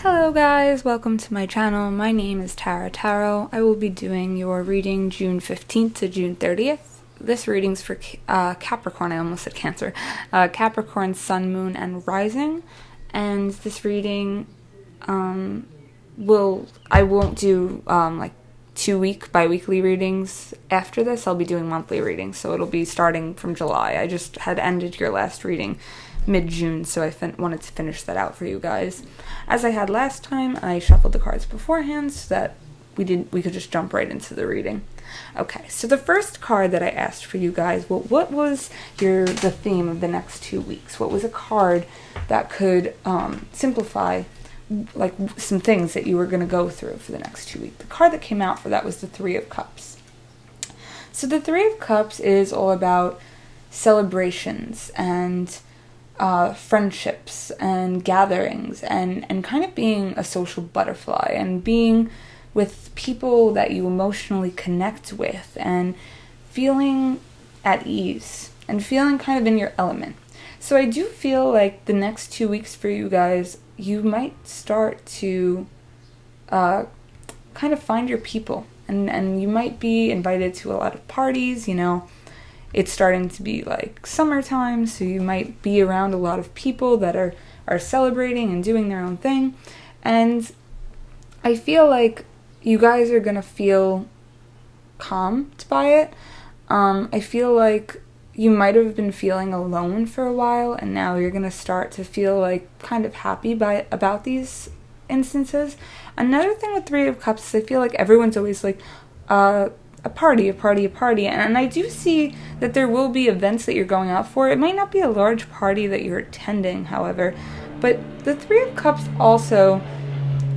Hello guys, welcome to my channel. My name is Tara Tarot. I will be doing your reading June 15th to June 30th. This reading's for Capricorn, I almost said Cancer. Capricorn, Sun, Moon, and Rising. And this reading, I won't do like 2-week bi-weekly readings after this. I'll be doing monthly readings, so it'll be starting from July. I just had ended your last reading mid-June, so I wanted to finish that out for you guys. As I had last time, I shuffled the cards beforehand so that we could just jump right into the reading. Okay, so the first card that I asked for you guys, well, what was the theme of the next 2 weeks? What was a card that could simplify like some things that you were going to go through for the next 2 weeks? The card that came out for that was the Three of Cups. So the Three of Cups is all about celebrations and friendships and gatherings and kind of being a social butterfly and being with people that you emotionally connect with and feeling at ease and feeling kind of in your element. So I do feel like the next 2 weeks for you guys, you might start to kind of find your people and you might be invited to a lot of parties, you know. It's starting to be like summertime, so you might be around a lot of people that are celebrating and doing their own thing. And I feel like you guys are going to feel calmed by it. I feel like you might have been feeling alone for a while, and now you're going to start to feel like kind of happy about these instances. Another thing with Three of Cups is I feel like everyone's always like, a party. And I do see that there will be events that you're going out for. It might not be a large party that you're attending, however. But the Three of Cups also,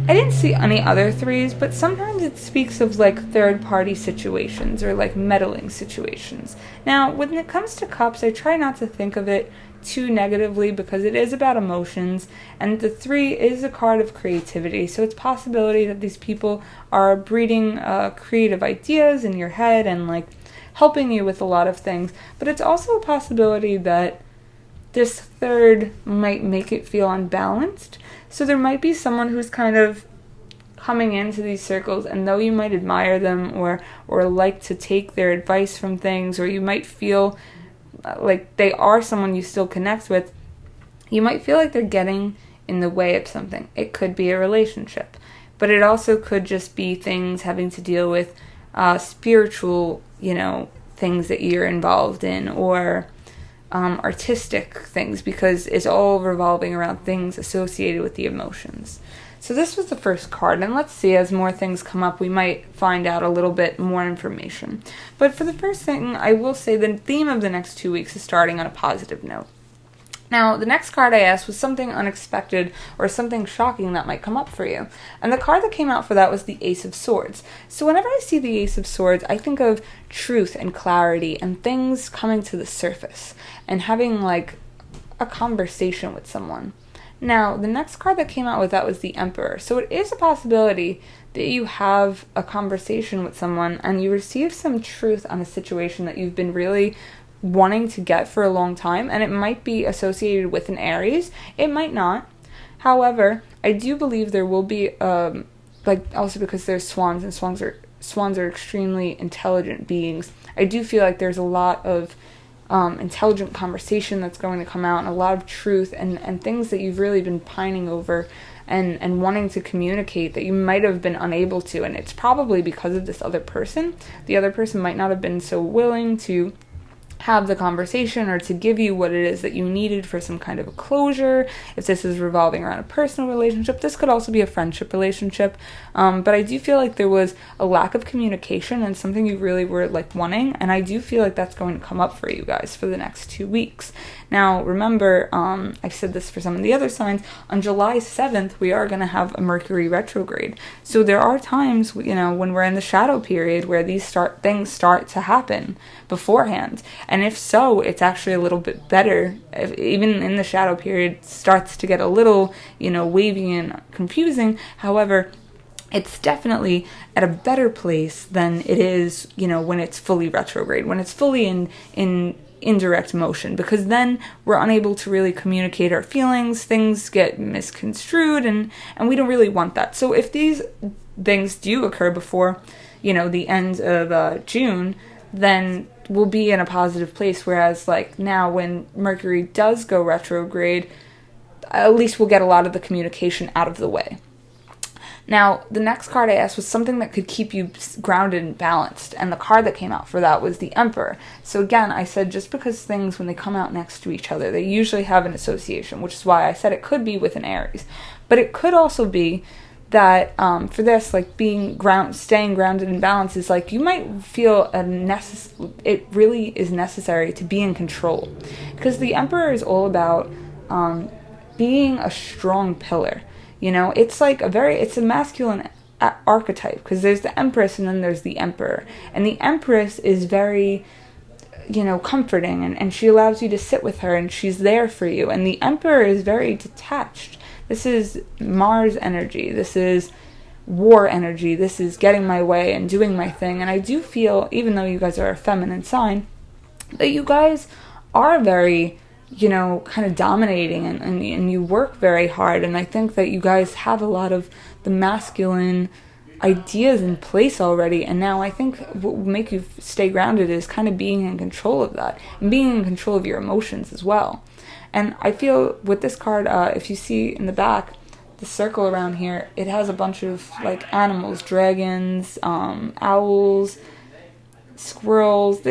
I didn't see any other threes, but sometimes it speaks of like third-party situations or like meddling situations. Now, when it comes to cups, I try not to think of it too negatively because it is about emotions, and the Three is a card of creativity, so it's possibility that these people are breeding creative ideas in your head and like helping you with a lot of things. But it's also a possibility that this third might make it feel unbalanced, so there might be someone who's kind of coming into these circles, and though you might admire them or like to take their advice from things, or you might feel like they are someone you still connect with, you might feel like they're getting in the way of something. It could be a relationship, but it also could just be things having to deal with spiritual, things that you're involved in, or artistic things, because it's all revolving around things associated with the emotions. So this was the first card, and let's see, as more things come up, we might find out a little bit more information. But for the first thing, I will say the theme of the next 2 weeks is starting on a positive note. Now, the next card I asked was something unexpected or something shocking that might come up for you. And the card that came out for that was the Ace of Swords. So whenever I see the Ace of Swords, I think of truth and clarity and things coming to the surface and having like a conversation with someone. Now, the next card that came out with that was the Emperor. So it is a possibility that you have a conversation with someone and you receive some truth on a situation that you've been really wanting to get for a long time, and it might be associated with an Aries. It might not. However, I do believe there will be, also because there's swans, and swans are extremely intelligent beings. I do feel like there's a lot of intelligent conversation that's going to come out, and a lot of truth and things that you've really been pining over and wanting to communicate that you might have been unable to, and it's probably because of this other person. The other person might not have been so willing to have the conversation or to give you what it is that you needed for some kind of a closure. If this is revolving around a personal relationship, this could also be a friendship relationship. But I do feel like there was a lack of communication and something you really were like wanting, and I do feel like that's going to come up for you guys for the next 2 weeks. Now, remember, I've said this for some of the other signs, on July 7th, we are going to have a Mercury retrograde. So there are times, when we're in the shadow period where these things start to happen beforehand. And if so, it's actually a little bit better. Even in the shadow period, starts to get a little, wavy and confusing. However, it's definitely at a better place than it is, when it's fully retrograde. When it's fully in indirect motion, because then we're unable to really communicate our feelings, things get misconstrued, and we don't really want that. So if these things do occur before, the end of June, then we'll be in a positive place, whereas like now when Mercury does go retrograde, at least we'll get a lot of the communication out of the way. Now, the next card I asked was something that could keep you grounded and balanced, and the card that came out for that was the Emperor. So again, I said just because things, when they come out next to each other, they usually have an association, which is why I said it could be with an Aries. But it could also be that for this, like staying grounded and balanced is like you might feel it really is necessary to be in control. Because the Emperor is all about being a strong pillar. It's like it's a masculine archetype, because there's the Empress and then there's the Emperor. And the Empress is very, comforting, and she allows you to sit with her, and she's there for you. And the Emperor is very detached. This is Mars energy. This is war energy. This is getting my way and doing my thing. And I do feel, even though you guys are a feminine sign, that you guys are very kind of dominating, and you work very hard, and I think that you guys have a lot of the masculine ideas in place already, and now I think what will make you stay grounded is kind of being in control of that, and being in control of your emotions as well. And I feel with this card, if you see in the back, the circle around here, it has a bunch of like animals, dragons, owls, squirrels,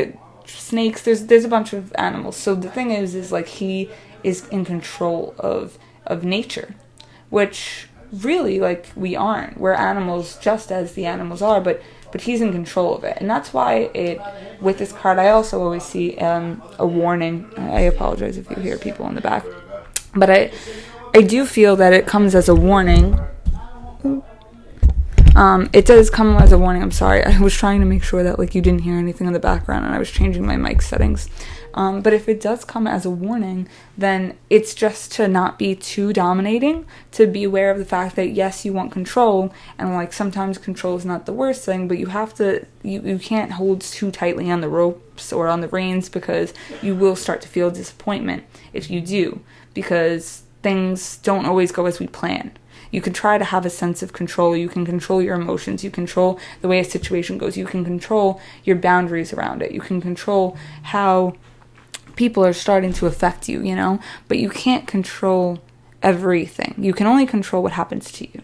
snakes, there's a bunch of animals. So the thing is like he is in control of nature, which really like we aren't. We're animals just as the animals are, but he's in control of it. And that's why with this card I also always see a warning. I apologize if you hear people in the back, but I do feel that it comes as a warning. It does come as a warning. I'm sorry. I was trying to make sure that like you didn't hear anything in the background, and I was changing my mic settings. But if it does come as a warning, then it's just to not be too dominating, to be aware of the fact that yes, you want control, and like sometimes control is not the worst thing, but you have to, you can't hold too tightly on the ropes or on the reins, because you will start to feel disappointment if you do, because things don't always go as we plan. You can try to have a sense of control. You can control your emotions. You control the way a situation goes. You can control your boundaries around it. You can control how people are starting to affect you, But you can't control everything. You can only control what happens to you.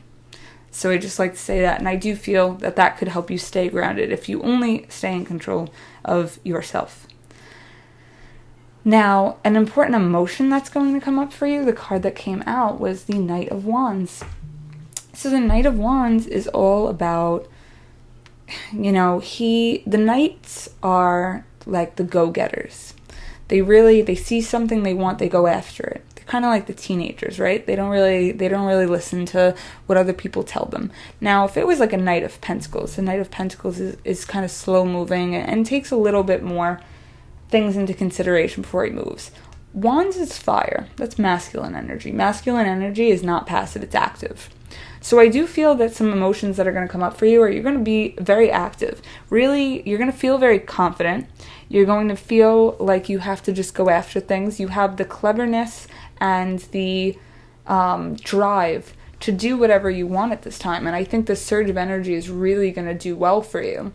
So I just like to say that. And I do feel that that could help you stay grounded if you only stay in control of yourself. Now, an important emotion that's going to come up for you, the card that came out was the Knight of Wands. So the Knight of Wands is all about, the knights are like the go-getters. They see something they want, they go after it. They're kind of like the teenagers, right? They don't really listen to what other people tell them. Now, if it was like a Knight of Pentacles, the Knight of Pentacles is kind of slow-moving and takes a little bit more things into consideration before he moves. Wands is fire. That's masculine energy. Masculine energy is not passive, it's active. So I do feel that some emotions that are going to come up for you are you're going to be very active. Really, you're going to feel very confident. You're going to feel like you have to just go after things. You have the cleverness and the drive to do whatever you want at this time. And I think the surge of energy is really going to do well for you.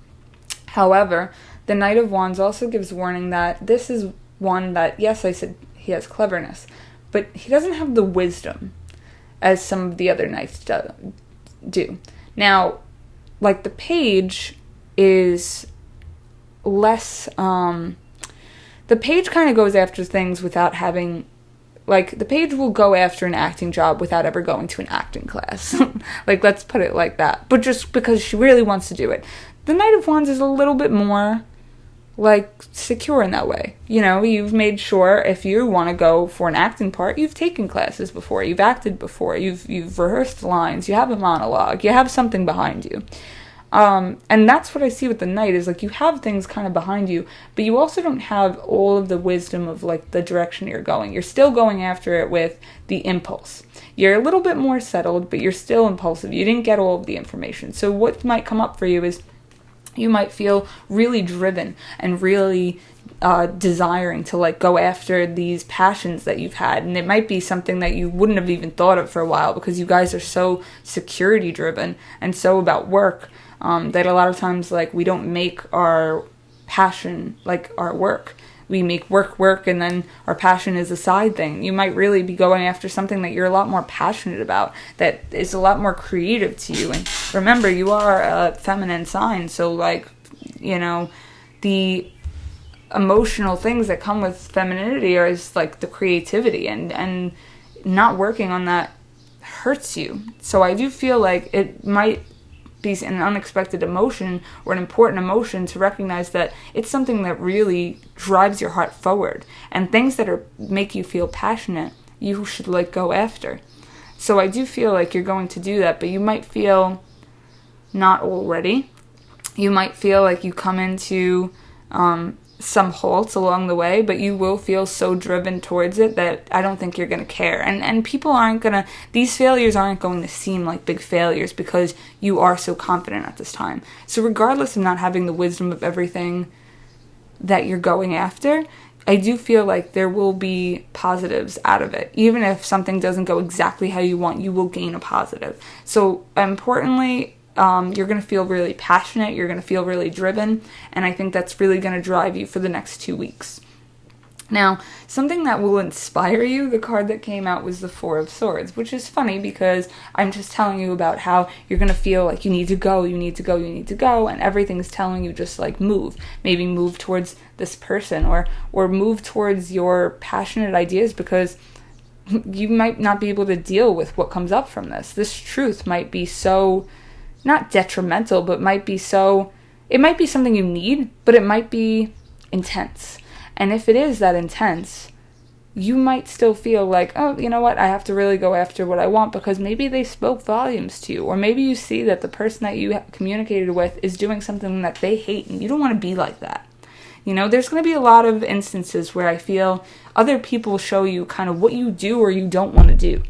However, the Knight of Wands also gives warning that this is one that, yes, I said he has cleverness, but he doesn't have the wisdom as some of the other knights do. Now, like the Page is less, the Page kind of goes after things without having, like, the Page will go after an acting job without ever going to an acting class. Like, let's put it like that. But just because she really wants to do it. The Knight of Wands is a little bit more, like, secure in that way. You've made sure if you want to go for an acting part, you've taken classes before, you've acted before, you've rehearsed lines, you have a monologue, you have something behind you. And that's what I see with the Knight, is like you have things kind of behind you, but you also don't have all of the wisdom of like the direction you're going. You're still going after it with the impulse. You're a little bit more settled, but you're still impulsive. You didn't get all of the information. So what might come up for you is you might feel really driven and really desiring to like go after these passions that you've had, and it might be something that you wouldn't have even thought of for a while because you guys are so security driven and so about work, that a lot of times like we don't make our passion like our work. We make work, and then our passion is a side thing. You might really be going after something that you're a lot more passionate about, that is a lot more creative to you. And remember, you are a feminine sign, so like, you know, the emotional things that come with femininity are is like the creativity, and not working on that hurts you. So I do feel like it might be an unexpected emotion or an important emotion to recognize that it's something that really drives your heart forward, and things that make you feel passionate you should like go after. So I do feel like you're going to do that, but you might feel not already. You might feel like you come into some halts along the way, but you will feel so driven towards it that I don't think you're going to care. And people aren't going to, these failures aren't going to seem like big failures because you are so confident at this time. So regardless of not having the wisdom of everything that you're going after, I do feel like there will be positives out of it. Even if something doesn't go exactly how you want, you will gain a positive. So importantly, you're going to feel really passionate, you're going to feel really driven, and I think that's really going to drive you for the next 2 weeks. Now, something that will inspire you, the card that came out was the Four of Swords, which is funny because I'm just telling you about how you're going to feel like you need to go, and everything's telling you just like move. Maybe move towards this person or move towards your passionate ideas, because you might not be able to deal with what comes up from this. This truth might be so, not detrimental, but it might be something you need, but it might be intense. And if it is that intense, you might still feel like, oh, you know what, I have to really go after what I want, because maybe they spoke volumes to you, or maybe you see that the person that you communicated with is doing something that they hate, and you don't want to be like that. You know, there's going to be a lot of instances where I feel other people show you kind of what you do or you don't want to do.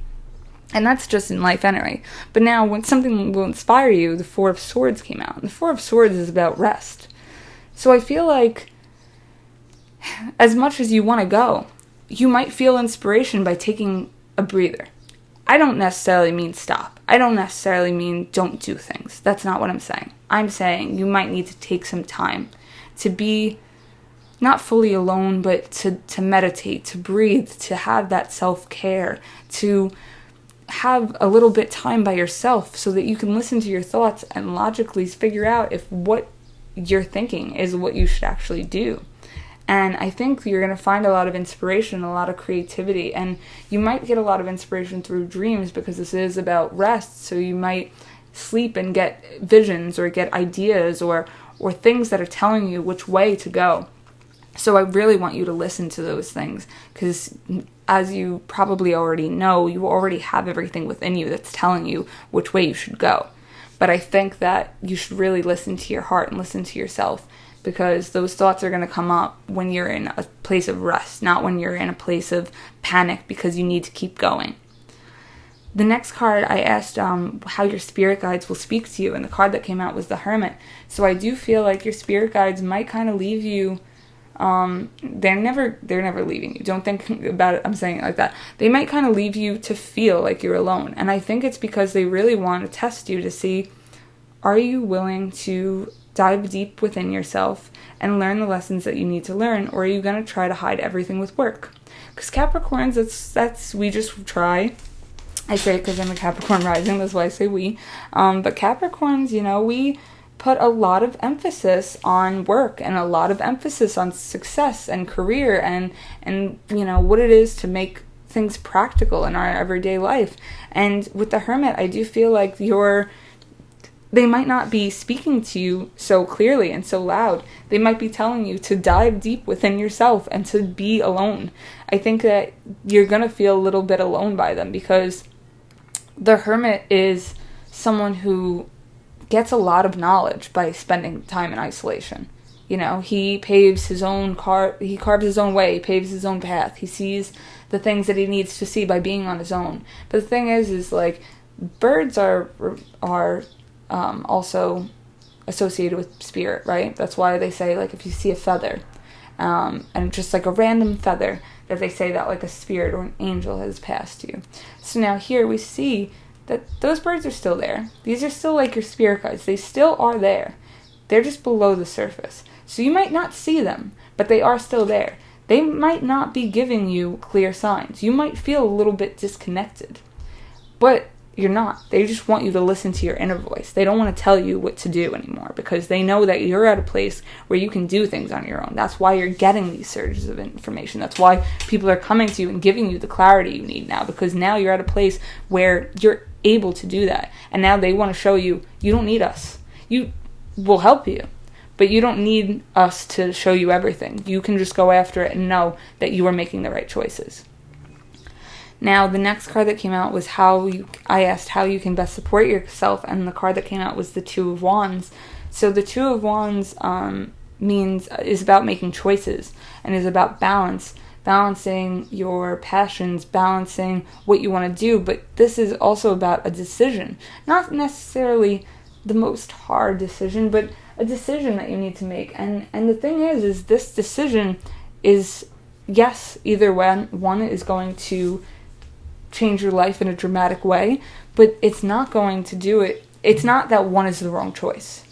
And that's just in life anyway. But now when something will inspire you, the Four of Swords came out. And the Four of Swords is about rest. So I feel like as much as you want to go, you might feel inspiration by taking a breather. I don't necessarily mean stop. I don't necessarily mean don't do things. That's not what I'm saying. I'm saying you might need to take some time to be not fully alone, but to meditate, to breathe, to have that self-care, to have a little bit time by yourself so that you can listen to your thoughts and logically figure out if what you're thinking is what you should actually do. And I think you're going to find a lot of inspiration, a lot of creativity, and you might get a lot of inspiration through dreams, because this is about rest. So you might sleep and get visions or get ideas or things that are telling you which way to go. So I really want you to listen to those things, because as you probably already know, you already have everything within you that's telling you which way you should go. But I think that you should really listen to your heart and listen to yourself, because those thoughts are going to come up when you're in a place of rest, not when you're in a place of panic because you need to keep going. The next card, I asked how your spirit guides will speak to you, and the card that came out was the Hermit. So I do feel like your spirit guides might kind of leave you. They're never leaving you. Don't think about it, I'm saying it like that. They might kind of leave you to feel like you're alone. And I think it's because they really want to test you to see, are you willing to dive deep within yourself and learn the lessons that you need to learn, or are you going to try to hide everything with work? Because Capricorns, that's we just try. I say it because I'm a Capricorn rising, that's why I say we. But Capricorns, you know, we put a lot of emphasis on work and a lot of emphasis on success and career and you know what it is to make things practical in our everyday life. And with the Hermit, I do feel like they might not be speaking to you so clearly and so loud. They might be telling you to dive deep within yourself and to be alone. I think that you're going to feel a little bit alone by them, because the Hermit is someone who gets a lot of knowledge by spending time in isolation. You know, he paves his own he carves his own way, he paves his own path. He sees the things that he needs to see by being on his own. But the thing is like, birds are also associated with spirit, right? That's why they say, like, if you see a feather and just like a random feather that they say that like a spirit or an angel has passed you. So now here we see that those birds are still there. These are still like your spirit guides. They still are there. They're just below the surface. So you might not see them, but they are still there. They might not be giving you clear signs. You might feel a little bit disconnected, but you're not. They just want you to listen to your inner voice. They don't want to tell you what to do anymore because they know that you're at a place where you can do things on your own. That's why you're getting these surges of information. That's why people are coming to you and giving you the clarity you need now, because now you're at a place where you're able to do that. And now they want to show you, you don't need us. We'll help you, but you don't need us to show you everything. You can just go after it and know that you are making the right choices. Now, the next card that came out was I asked how you can best support yourself, and the card that came out was the Two of Wands. So the Two of Wands is about making choices and is about balancing your passions, balancing what you want to do, but this is also about a decision. Not necessarily the most hard decision, but a decision that you need to make. And the thing is this decision is, yes, either one is going to change your life in a dramatic way, but it's not going to do it. It's not that one is the wrong choice.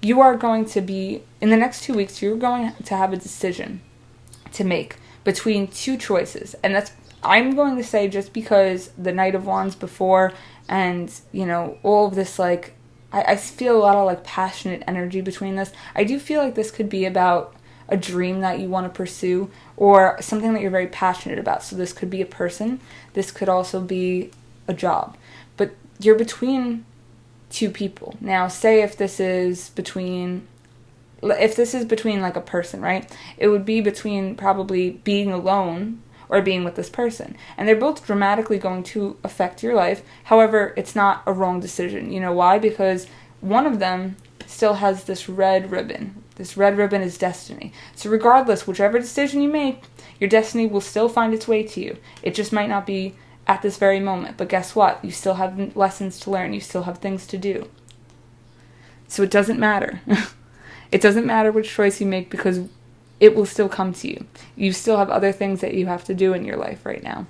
You are going to be, in the next 2 weeks, you're going to have a decision to make between two choices. And I'm going to say, just because the Knight of Wands before and, all of this, like, I feel a lot of, like, passionate energy between this. I do feel like this could be about a dream that you want to pursue or something that you're very passionate about. So this could be a person. This could also be a job. But you're between two people. Now, say if this is between like a person, right? It would be between probably being alone or being with this person. And they're both dramatically going to affect your life. However, it's not a wrong decision. You know why? Because one of them still has this red ribbon. This red ribbon is destiny. So regardless, whichever decision you make, your destiny will still find its way to you. It just might not be at this very moment. But guess what? You still have lessons to learn. You still have things to do. So it doesn't matter. It doesn't matter which choice you make, because it will still come to you. You still have other things that you have to do in your life right now.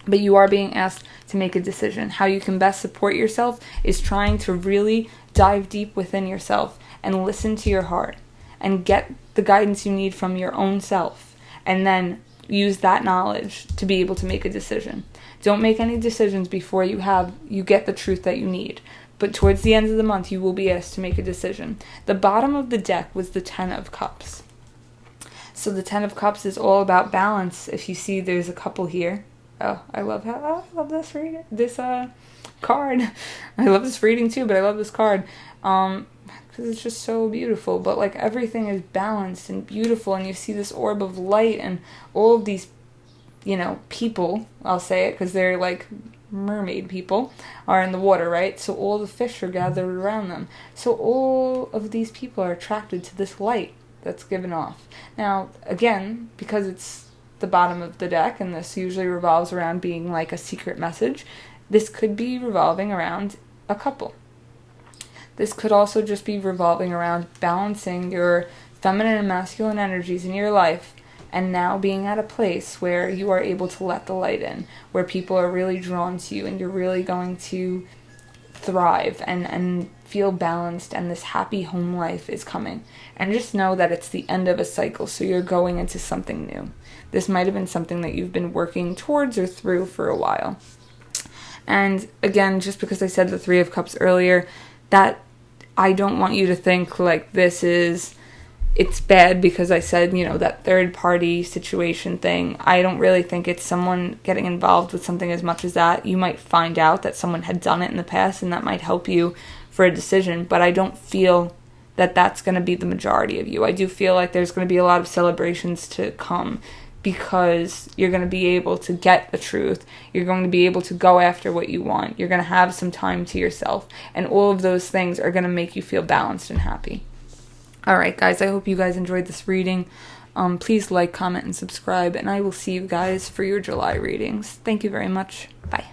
But you are being asked to make a decision. How you can best support yourself is trying to really dive deep within yourself and listen to your heart and get the guidance you need from your own self, and then use that knowledge to be able to make a decision. Don't make any decisions before you get the truth that you need. But towards the end of the month, you will be asked to make a decision. The bottom of the deck was the Ten of Cups. So the Ten of Cups is all about balance. If you see, there's a couple here. Oh, I love this reading. This card. I love this reading too, but I love this card. Because it's just so beautiful. But like everything is balanced and beautiful, and you see this orb of light and all of these, people. I'll say it because they're like mermaid people are in the water, right? So all the fish are gathered around them. So all of these people are attracted to this light that's given off. Now, again, because it's the bottom of the deck, and this usually revolves around being like a secret message, this could be revolving around a couple. This could also just be revolving around balancing your feminine and masculine energies in your life, and now being at a place where you are able to let the light in, where people are really drawn to you, and you're really going to thrive and feel balanced, and this happy home life is coming. And just know that it's the end of a cycle, so you're going into something new. This might have been something that you've been working towards or through for a while. And again, just because I said the Three of Cups earlier, that I don't want you to think like it's bad because I said, that third party situation thing. I don't really think it's someone getting involved with something as much as that. You might find out that someone had done it in the past, and that might help you for a decision, but I don't feel that that's going to be the majority of you. I do feel like there's going to be a lot of celebrations to come, because you're going to be able to get the truth. You're going to be able to go after what you want. You're going to have some time to yourself. And all of those things are going to make you feel balanced and happy. Alright guys, I hope you guys enjoyed this reading. Please like, comment, and subscribe. And I will see you guys for your July readings. Thank you very much. Bye.